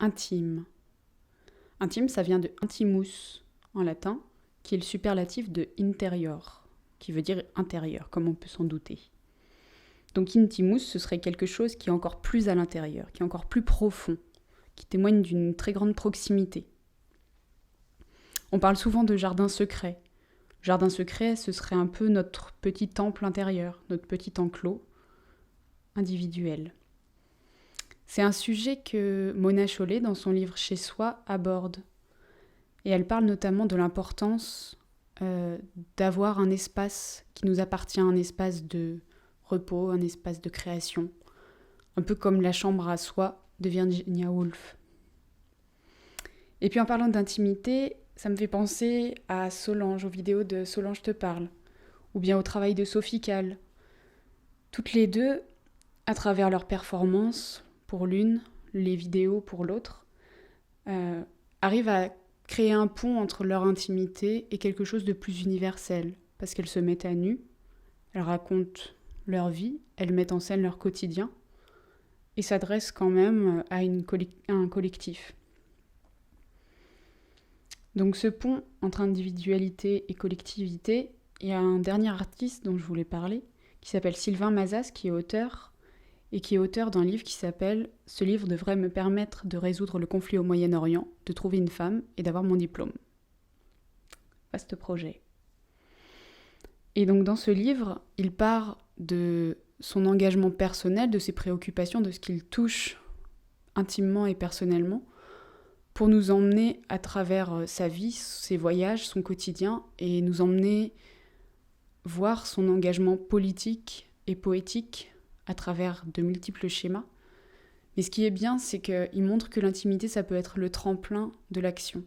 intime. Intime, ça vient de intimus en latin, qui est le superlatif de interior, qui veut dire intérieur, comme on peut s'en douter. Donc intimus, ce serait quelque chose qui est encore plus à l'intérieur, qui est encore plus profond, qui témoigne d'une très grande proximité. On parle souvent de jardin secret. Jardin secret, ce serait un peu notre petit temple intérieur, notre petit enclos individuel. C'est un sujet que Mona Chollet, dans son livre Chez soi, aborde. Et elle parle notamment de l'importance d'avoir un espace qui nous appartient, un espace de repos, un espace de création, un peu comme la chambre à soi de Virginia Woolf. Et puis en parlant d'intimité, ça me fait penser à Solange, aux vidéos de Solange te parle, ou bien au travail de Sophie Calle. Toutes les deux, à travers leurs performances, pour l'une, les vidéos pour l'autre, arrivent à créer un pont entre leur intimité et quelque chose de plus universel, parce qu'elles se mettent à nu, elles racontent leur vie, elles mettent en scène leur quotidien, et s'adressent quand même à un collectif. Donc ce pont entre individualité et collectivité, il y a un dernier artiste dont je voulais parler, qui s'appelle Sylvain Mazas, qui est auteur, et qui est auteur d'un livre qui s'appelle « Ce livre devrait me permettre de résoudre le conflit au Moyen-Orient, de trouver une femme et d'avoir mon diplôme ». Vaste projet. Et donc dans ce livre, il part de son engagement personnel, de ses préoccupations, de ce qu'il touche intimement et personnellement, pour nous emmener à travers sa vie, ses voyages, son quotidien, et nous emmener voir son engagement politique et poétique à travers de multiples schémas. Mais ce qui est bien, c'est qu'il montre que l'intimité, ça peut être le tremplin de l'action.